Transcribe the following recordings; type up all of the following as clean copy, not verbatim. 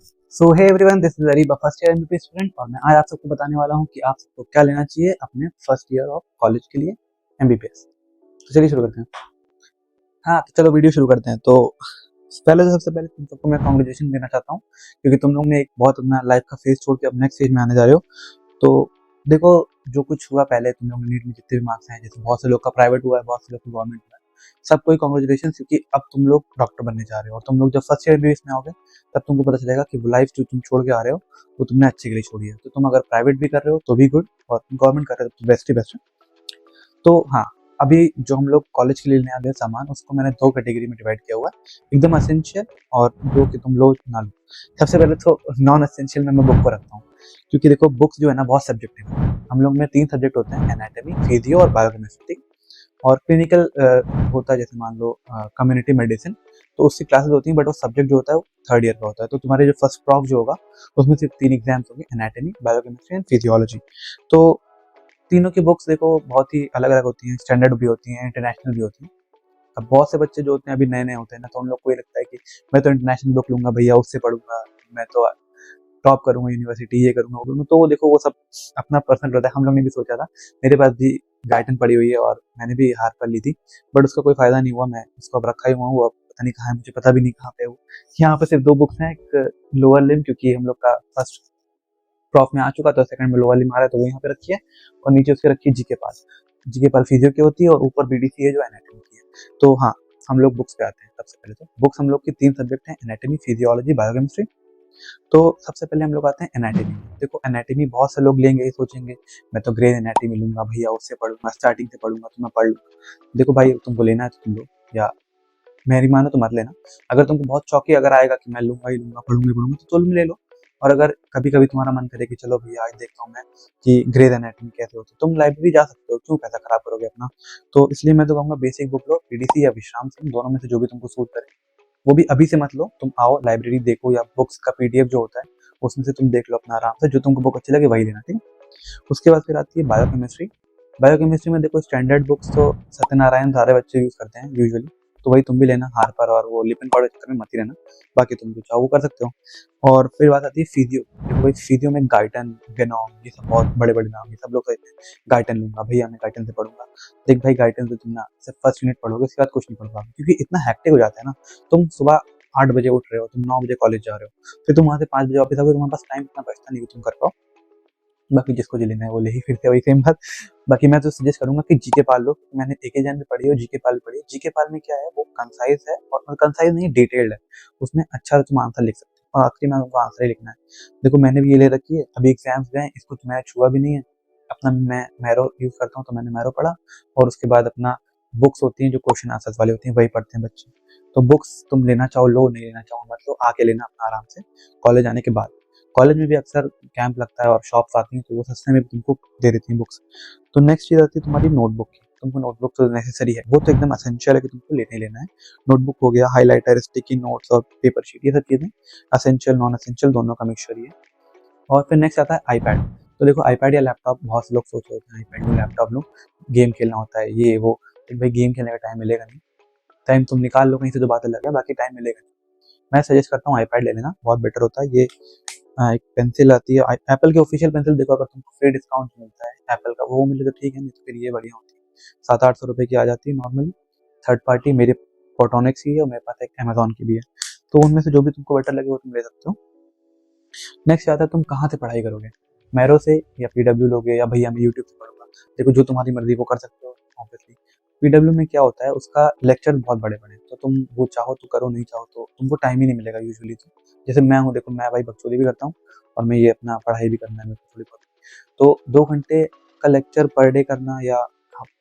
So hey everyone, this is Areeb, first year MBBS student, और मैं आज आप सबको बताने वाला हूँ कि आप सबको क्या लेना चाहिए अपने फर्स्ट ईयर ऑफ कॉलेज के लिए एमबीबीएस। तो चलिए शुरू करते हैं। हाँ, तो चलो वीडियो शुरू करते हैं। तो पहले तो सबसे पहले तुम सबको मैं कॉन्ग्रेचुलेशन देना चाहता हूँ, क्योंकि तुम लोग ने एक बहुत अपना लाइफ का फेज छोड़ के अब नेक्स्ट फेज में आने जा रहे हो। तो देखो, जो कुछ हुआ पहले, तुम लोग ने नीट में जितने भी मार्क्स आए, जैसे बहुत से लोग का प्राइवेट हुआ है, बहुत से लोग का गवर्नमेंट हुआ है, सबको ही कॉन्ग्रेचुलेशन, क्योंकि अब तुम लोग डॉक्टर बनने जा रहे हो। और तुम लोग जब फर्स्ट ईयर एमबीबीएस में आओगे, तब तुमको पता चलेगा कि वो लाइफ जो तुम छोड़ के आ रहे हो, वो तुमने अच्छे के लिए छोड़ी है। तो तुम अगर प्राइवेट भी कर रहे हो तो भी गुड, और गवर्नमेंट कर रहे हो तो बेस्ट ही बेस्ट है। तो हाँ, अभी जो हम लोग कॉलेज के लिए लेने वाले हैं सामान, उसको मैंने दो कैटेगरी में डिवाइड किया हुआ है, एकदम असेंशियल और जो कि तुम लो ना लो। सबसे पहले तो नॉन असेंशियल में मैं बुक को रखता हूँ, क्योंकि देखो बुक्स जो है ना बहुत सब्जेक्टिव है। हम लोग में 3 सब्जेक्ट होते हैं, एनाटॉमी, फिजियो और बायोकेमिस्ट्री। और क्लिनिकल होता है, जैसे मान लो कम्युनिटी मेडिसिन, तो उसकी क्लासेस होती हैं, बट वो सब्जेक्ट जो होता है वो थर्ड ईयर का होता है। तो तुम्हारे जो फर्स्ट प्रॉफ जो होगा, उसमें सिर्फ 3 एग्जाम्स होंगे, एनाटॉमी, बायोकेमिस्ट्री एंड फिजियोलॉजी। तो तीनों की बुक्स देखो बहुत ही अलग अलग होती हैं, स्टैंडर्ड भी होती हैं, इंटरनेशनल भी होती हैं। अब बहुत से बच्चे जो होते हैं अभी नए नए होते हैं ना, तो उन लोग को ये लगता है कि मैं तो इंटरनेशनल बुक लूंगा भैया, उससे पढ़ूंगा, मैं तो टॉप करूंगा यूनिवर्सिटी, ये करूंगा वो करूंगा। तो वो देखो, वो सब अपना पर्सनल रहता है। हम लोग ने भी सोचा था, मेरे पास भी गाइटन पड़ी हुई है और मैंने भी हार पर ली थी, बट उसका कोई फायदा नहीं हुआ। मैं उसको अब रखा ही हुआ हूँ, वो अब पता नहीं कहाँ है, मुझे पता भी नहीं कहाँ पे है वो। यहाँ पे सिर्फ 2 बुक्स हैं, एक लोअर लिम, क्योंकि हम लोग का फर्स्ट प्रॉफ में आ चुका, तो सेकंड में लोअर लिम आ रहा है, तो वो यहाँ पे रखी है। और नीचे उसके रखी है जीके पाल। जीके पाल फिजियो की होती है, और ऊपर बीडीसी है जो एनाटॉमी की है। तो हाँ, हम लोग बुक्स पे आते हैं। सबसे पहले तो बुक्स हम लोग की 3 सब्जेक्ट हैं, एनाटॉमी, फिजियोलॉजी, बायोकेमिस्ट्री। तो सबसे पहले हम लोग आते हैं एनाटॉमी में। देखो, एनाटॉमी बहुत से लोग लेंगे, ये सोचेंगे मैं तो ग्रेड एनाटॉमी लूंगा भैया, उससे पढ़ूंगा, स्टार्टिंग से पढ़ूंगा तो मैं पढ़ लूंगा। देखो भाई, तुमको लेना है तो तुम लो, या मेरी मानो तो मत लेना। अगर तुमको बहुत शौक अगर आएगा कि मैं लूंगा ही लूंगा, पढ़ूंगा ही पढ़ूंगा, तो तुम ले लो। और अगर कभी कभी तुम्हारा मन करे कि चलो भैया आज देखता हूँ मैं कि ग्रेड एनाटॉमी कैसे होती है, तुम लाइब्रेरी जा सकते हो, क्यों पैसा खराब करोगे अपना। तो इसलिए मैं तो कहूँगा बेसिक बुक लो, पीडीसी या विश्राम सिंह, दोनों में से जो भी तुमको सूट करे। वो भी अभी से मत लो, तुम आओ लाइब्रेरी देखो, या बुक्स का पीडीएफ जो होता है उसमें से तुम देख लो अपना आराम से, जो तुमको बुक अच्छी लगे वही लेना, ठीक है। उसके बाद फिर आती है बायोकेमिस्ट्री। बायोकेमिस्ट्री में देखो, स्टैंडर्ड बुक्स तो सत्यनारायण सारे बच्चे यूज करते हैं यूजुअली, तो वही तुम भी लेना, हार्पर और वो लिपिन पाउडर के चक्कर में मत ही रहना। बाकी तुम जो चाहो वो कर सकते हो। और फिर बात आती है फिजियो। देखो भाई, फिजियो में गाइटन, गेनोम, ये सब बहुत बड़े बड़े नाम, ये सब लोग कहते हैं गाइटन लूंगा भैया, मैं गाइटन से पढ़ूंगा। देख भाई, गाइटन से तुम ना सिर्फ फर्स्ट यूनिट पढ़ोगे, उसके बाद कुछ नहीं पढ़ पाओगे, क्योंकि इतना हैक्टिक हो जाता है ना। तुम सुबह 8 बजे उठ रहे हो, तुम 9 बजे कॉलेज जा रहे हो, फिर तुम वहां से 5 बजे वापस आओगे, तुम्हारे पास टाइम इतना बचता नहीं कि तुम कर पाओ। बाकी जिसको जो लेना है वो ले ही, फिर से वही सेम बात। बाकी मैं तो सजेस्ट करूंगा कि जीके पाल लो। मैंने एक एग्जाम भी पढ़ी है और जीके पाल भी पढ़ी है। जीके पाल में क्या है, वो कंसाइज है, और कंसाइज नहीं, डिटेल्ड है। उसमें अच्छा तुम आंसर लिख सकते हो, और आखिरी में तुमको आंसर ही लिखना है। देखो, मैंने भी ये ले रखी है, अभी एग्जाम्स गए, इसको तो मैंने छुआ भी नहीं है। अपना मैं मैरो यूज करता हूँ, तो मैंने मैरो पढ़ा, और उसके बाद अपना बुक्स होती हैं जो क्वेश्चन आंसर्स वाली होती हैं, वही पढ़ते हैं बच्चे। तो बुक्स तुम लेना चाहो लो, नहीं लेना चाहो मत लो, आके लेना अपना आराम से कॉलेज आने के बाद। कॉलेज में भी अक्सर कैंप लगता है और शॉप्स आती हैं, तो वो सस्ते में भी तुमको दे देती हैं बुक्स। तो नेक्स्ट चीज आती है तुम्हारी नोटबुक की। तुमको नोटबुक तो नेसेसरी है, वो तो एकदम असेंशियल है कि तुमको लेना ही लेना है। नोटबुक हो गया, हाइलाइटर, स्टिकी नोट्स और पेपर शीट, ये सब चीजें असेंशियल नॉन असेंशियल दोनों का मिक्सचर ही है। और फिर नेक्स्ट आता है आईपैड। तो देखो, आईपैड या लैपटॉप, बहुत से लोग सोच रहे होते हैं आईपैड लूँ, लैपटॉप लूँ, गेम खेलना होता है ये वो। लेकिन भाई, गेम खेलने का टाइम मिलेगा नहीं। टाइम तुम निकाल लो कहीं से तो बात अलग है, बाकी टाइम मिलेगा नहीं। मैं सजेस्ट करता हूँ आईपैड ले लेना, बहुत बेटर होता है ये। एक पेंसिल आती है एप्पल की ऑफिशियल पेंसिल, देखो अगर तुमको फ्री डिस्काउंट मिलता है एप्पल का, वो मिले तो ठीक है, नहीं तो फिर ये बढ़िया होती है। 700-800 रुपए की आ जाती है नॉर्मली, थर्ड पार्टी। मेरे फोटोनिक्स की है, और मेरे पास एक अमेजोन की भी है। तो उनमें से जो भी तुमको बेटर लगे वो तुम ले सकते हो। नेक्स्ट आता है तुम कहाँ से पढ़ाई करोगे, मैरो से या पीडब्ल्यू लोगे, या भैया मैं यूट्यूब से पढ़ूंगा। देखो, जो तुम्हारी मर्जी वो कर सकते हो ऑब्वियसली। पीडब्ल्यू में क्या होता है, उसका लेक्चर बहुत बड़े बड़े, तो तुम वो चाहो तो करो, नहीं चाहो तो तुमको टाइम ही नहीं मिलेगा यूजुअली। तो जैसे मैं हूँ, देखो मैं भाई बकचोदी भी करता हूँ, और मैं ये अपना पढ़ाई भी करना है मेरे को थोड़ी बहुत। तो 2 घंटे का लेक्चर पर डे करना, या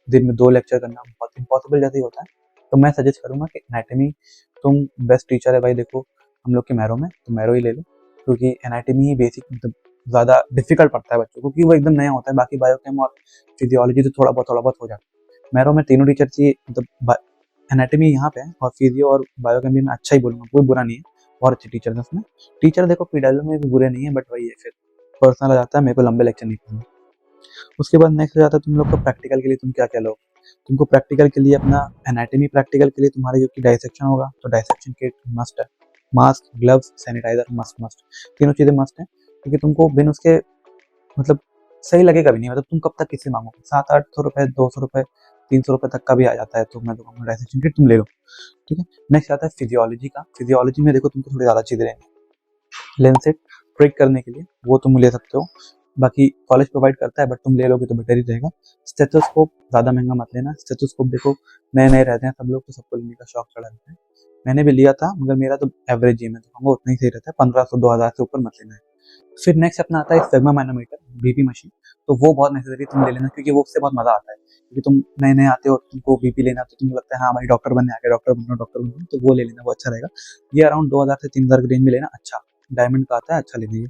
दिन में 2 लेक्चर करना बहुत इम्पॉसिबल जैसे ही होता है। तो मैं सजेस्ट करूंगा कि एनाटॉमी तुम बेस्ट टीचर है भाई, देखो हम लोग के मैरो में, तो मैरो ही ले लो, क्योंकि एनाटॉमी ही बेसिक, मतलब ज़्यादा डिफिकल्ट पड़ता है बच्चों को, क्योंकि वो एकदम नया होता है। बाकी बायोकेम और फिजियोलॉजी तो थोड़ा बहुत हो जाता है। मैरो में तीनों टीचर चाहिए, मतलब एनाटॉमी यहाँ पे है, और फिजियो और बायोकेम भी मैं अच्छा ही बोलूँगा, कोई बुरा नहीं है, बहुत अच्छे टीचर हैं उसमें। टीचर देखो पीडब्ल्यू में भी बुरे नहीं है, बट वही है, फिर पर्सनल आ जाता है, मेरे को लंबे लेक्चर नहीं पढ़ना। उसके बाद नेक्स्ट हो जाता है तुम लोग का प्रैक्टिकल के लिए तुम क्या क्या लोगे। तुमको प्रैक्टिकल के लिए अपना एनाटॉमी, प्रैक्टिकल के लिए तुम्हारे, क्योंकि डाइसेक्शन होगा, तो डाइसेक्शन किट मस्ट है। Mask, gloves, sanitizer must must, तीनों चीज़ें मस्ट हैं, क्योंकि तुमको बिन उसके मतलब सही लगेगा भी नहीं, मतलब तुम कब तक किससे मांगोगे, 700-800 रुपये, 200 रुपये, 300 रुपये तक का भी आ जाता है, तो मैं तो कहूँगा डाइसेक्शन किट तुम ले लो। ठीक है, नेक्स्ट आता है फिजियोलॉजी का। फिजियोलॉजी में देखो तुमको थोड़ी ज़्यादा चीज़ें लेनी है, लेंसेट ट्रिक करने के लिए वो तुम ले सकते हो, बाकी कॉलेज प्रोवाइड करता है, बट तुम ले लोगे तो बेटर ही रहेगा। स्टेथोस्कोप ज़्यादा महंगा मत लेना, स्टेथोस्कोप देखो नए नए रहते हैं सब लोग, तो सबको लेने का शौक चढ़ा रहता है। मैंने भी लिया था, मगर मेरा तो एवरेज ही है, मैं तो कहूँगा उतना ही सही रहता है, 1500-2000 से ऊपर मत लेना है। फिर नेक्स्ट अपना आता है स्पेग्मा मैनोमीटर, बीपी मशीन, तो वो बहुत नेसेसरी तुम ले लेना, क्योंकि वो उससे बहुत मजा आता है, क्योंकि तुम नए नए आते हो, तुमको बीपी लेना, तो तुमको लगता है हाँ भाई डॉक्टर बनने आ गया, डॉक्टर बनना, डॉक्टर बनना, तो वो ले लेना, वो अच्छा रहेगा। ये अराउंड 2000 से 3000 के रेंज में लेना, अच्छा डायमंड का आता है, अच्छा ले लीजिए।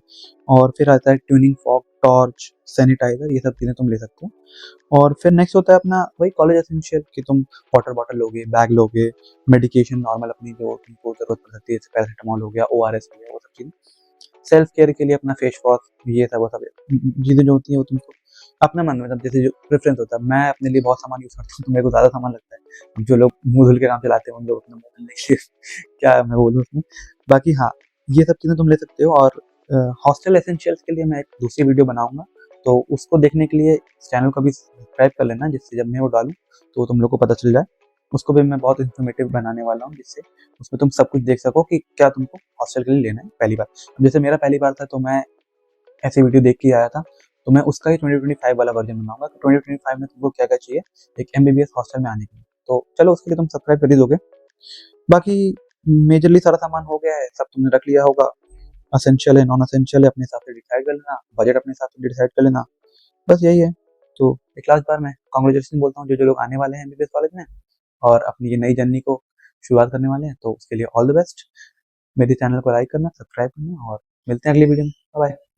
और फिर आता है ट्यूनिंग फॉर्क, टॉर्च, सैनिटाइजर, ये सब चीज़ें तुम ले सकते हो। और फिर नेक्स्ट होता है अपना वही कॉलेज एसेंशियल, कि तुम वाटर बॉटल लोगे, बैग लोगे, मेडिकेशन नॉर्मल अपनी जो तुमको जरूरत पड़ सकती है, जैसे पैरासीटामॉल हो गया, ORS हो गया, वो सब चीज़ें। सेल्फ केयर के लिए अपना फेस वॉश, ये सब वो सब चीज़ें जो होती हैं वो तुमको अपना मन मतलब जैसे जो प्रेफरेंस होता है, मैं अपने लिए बहुत सामान यूज़ करता हूँ, तो मेरे को ज़्यादा सामान लगता है। जो लोग मुँह धुल के काम चलाते हैं, उन लोग अपना मुँह धुलने के लिए क्या मैं बोलूँ उसमें। बाकी हाँ, ये सब चीज़ें तुम ले सकते हो। और हॉस्टल एसेंशियल्स के लिए मैं एक दूसरी वीडियो बनाऊँगा, तो उसको देखने के लिए इस चैनल को भी सब्सक्राइब कर लेना, जिससे जब मैं वो डालूँ, तो तुम लोग को पता चल जाए। उसको भी मैं बहुत इन्फॉर्मेटिव बनाने वाला हूँ, जिससे उसमें तुम सब कुछ देख सको कि क्या तुमको हॉस्टल के लिए लेना है पहली बार। जैसे मेरा पहली बार था, तो मैं ऐसी वीडियो देख के ही आया था, तो मैं उसका ही 2025 वाला वर्जन बनाऊँगा, तो 2025 में तुमको क्या-क्या चाहिए एक एमबीबीएस हॉस्टल में आने के लिए। तो चलो उसके लिए तुम सब्सक्राइब कर ही दोगे। बाकी मेजरली सारा सामान हो गया है, सब तुमने रख लिया होगा। एसेंशियल है, नॉन एसेंशियल है, अपने हिसाब से डिसाइड कर लेना, बजट अपने हिसाब से डिसाइड कर लेना। बस यही है। तो एक लास्ट बार मैं कांग्रेचुलेशन बोलता हूँ जो-जो लोग आने वाले हैं एमबीबीएस कॉलेज में और अपनी ये नई जर्नी को शुरुआत करने वाले हैं, तो उसके लिए ऑल द बेस्ट। मेरे चैनल को लाइक करना, सब्सक्राइब करना और मिलते हैं अगली वीडियो में। Bye bye.